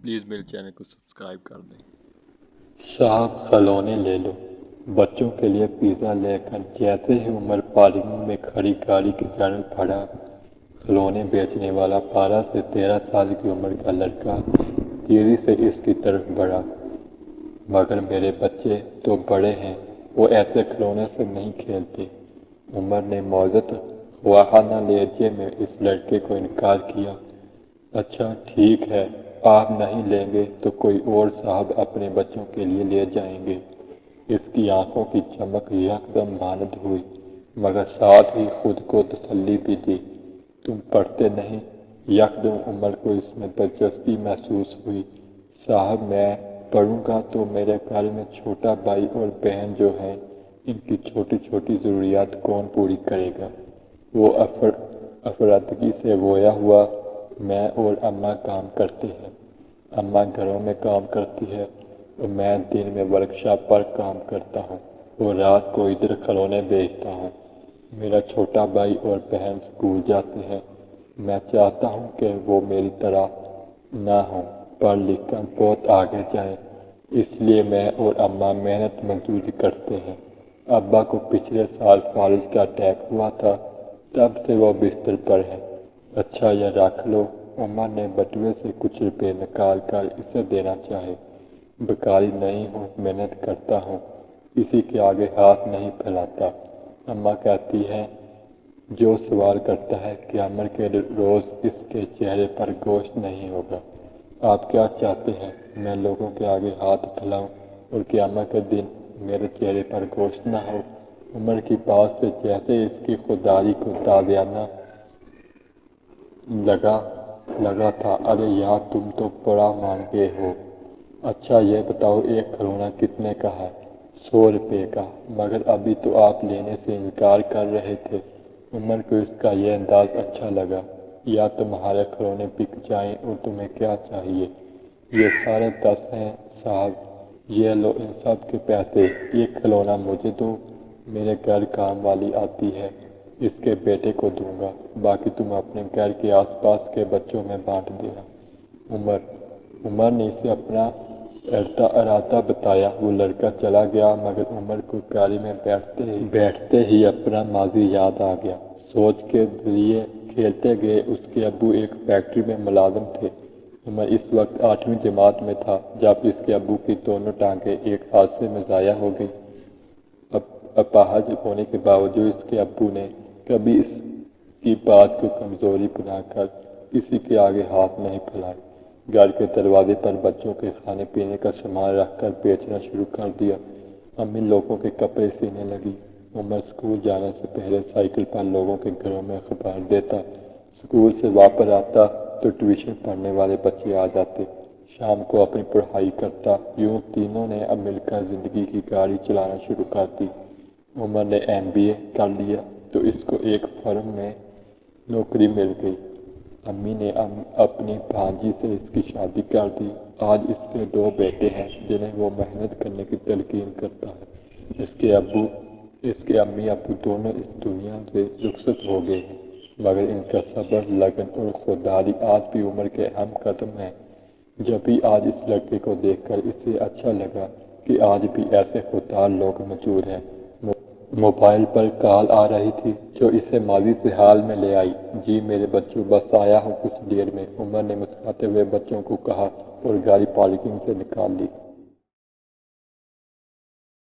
Please میرے channel کو subscribe کر دیں۔ صاحب کھلونے لے لو۔ بچوں کے لیے پیزا لے کر جیسے ہی عمر پارکنگ میں کھڑی گاڑی کی جانب بڑھا، کھلونے بیچنے والا 12 سے 13 سال کی عمر کا لڑکا تیزی سے اس کی طرف بڑھا۔ مگر میرے بچے تو بڑے ہیں، وہ ایسے کھلونے سے نہیں کھیلتے۔ عمر نے معذرت خواہانہ لہجے میں اس لڑکے کو انکار کیا۔ اچھا ٹھیک ہے، آپ نہیں لیں گے تو کوئی اور صاحب اپنے بچوں کے لیے لے جائیں گے۔ اس کی آنکھوں کی چمک یکدم ماند ہوئی، مگر ساتھ ہی خود کو تسلی بھی دی۔ تم پڑھتے نہیں؟ یکدم عمر کو اس میں دلچسپی محسوس ہوئی۔ صاحب میں پڑھوں گا تو میرے گھر میں چھوٹا بھائی اور بہن جو ہیں، ان کی چھوٹی چھوٹی ضروریات کون پوری کرے گا؟ وہ افرادگی سے گویا ہوا۔ میں اور اماں کام کرتے ہیں۔ اماں گھروں میں کام کرتی ہے اور میں دن میں ورکشاپ پر کام کرتا ہوں اور رات کو ادھر کھلونے بیچتا ہوں۔ میرا چھوٹا بھائی اور بہن اسکول جاتے ہیں۔ میں چاہتا ہوں کہ وہ میری طرح نہ ہوں، پڑھ لکھ کر بہت آگے جائیں۔ اس لیے میں اور اماں محنت مزدوری کرتے ہیں۔ ابا کو پچھلے سال فالج کا اٹیک ہوا تھا، تب سے وہ بستر پر ہے۔ اچھا یہ رکھ لو۔ عمر نے بٹوے سے کچھ روپے نکال کر اسے دینا چاہے۔ بھکاری نہیں ہوں، محنت کرتا ہوں، کسی کے آگے ہاتھ نہیں پھیلاتا۔ اماں کہتی ہیں، جو سوال کرتا ہے قیامت کے روز اس کے چہرے پر گوشت نہیں ہوگا۔ آپ کیا چاہتے ہیں، میں لوگوں کے آگے ہاتھ پھیلاؤں اور قیامت کے دن میرے چہرے پر گوشت نہ ہو؟ عمر کی بات سے جیسے اس کی خودداری کو تازیانہ لگا تھا۔ ارے یار، تم تو بڑا مانگے ہو۔ اچھا یہ بتاؤ، ایک کھلونا کتنے کا ہے؟ 100 روپے کا۔ مگر ابھی تو آپ لینے سے انکار کر رہے تھے۔ عمر کو اس کا یہ انداز اچھا لگا۔ یا تمہارے کھلونے بک جائیں اور تمہیں کیا چاہیے؟ یہ 10.5 ہیں صاحب۔ یہ لو ان سب کے پیسے۔ ایک کھلونا مجھے دو، میرے گھر کام والی آتی ہے، اس کے بیٹے کو دوں گا، باقی تم اپنے گھر کے آس پاس کے بچوں میں بانٹ دینا۔ عمر نے اسے اپنا ارادہ بتایا۔ وہ لڑکا چلا گیا، مگر عمر کو گاڑی میں بیٹھتے ہی اپنا ماضی یاد آ گیا۔ سوچ کے ذریعے کھیلتے گئے۔ اس کے ابو ایک فیکٹری میں ملازم تھے۔ عمر اس وقت 8ویں جماعت میں تھا جب اس کے ابو کی دونوں ٹانگیں ایک حادثے میں ضائع ہو گئیں۔ اپاہج ہونے کے باوجود اس کے ابو نے کبھی اس کی بات کو کمزوری بنا کر کسی کے آگے ہاتھ نہیں پھیلائے۔ گھر کے دروازے پر بچوں کے کھانے پینے کا سامان رکھ کر بیچنا شروع کر دیا۔ امی لوگوں کے کپڑے سینے لگی۔ عمر اسکول جانے سے پہلے سائیکل پر لوگوں کے گھروں میں اخبار دیتا۔ اسکول سے واپس آتا تو ٹیوشن پڑھنے والے بچے آ جاتے۔ شام کو اپنی پڑھائی کرتا۔ یوں تینوں نے اب مل کر زندگی کی گاڑی چلانا شروع کر دی۔ عمر نے MBA کر لیا تو اس کو ایک فرم میں نوکری مل گئی۔ امی نے اپنی بھانجی سے اس کی شادی کر دی۔ آج اس کے 2 بیٹے ہیں جنہیں وہ محنت کرنے کی تلقین کرتا ہے۔ اس کے امی ابو دونوں اس دنیا سے رخصت ہو گئے ہیں، مگر ان کا صبر، لگن اور خودداری آج بھی عمر کے ہم قدم ہیں۔ جبھی آج اس لڑکے کو دیکھ کر اسے اچھا لگا کہ آج بھی ایسے خوددار لوگ موجود ہیں۔ موبائل پر کال آ رہی تھی جو اسے ماضی سے حال میں لے آئی۔ جی میرے بچوں، بس آیا ہوں کچھ دیر میں، عمر نے مسکراتے ہوئے بچوں کو کہا اور گاڑی پارکنگ سے نکال لی۔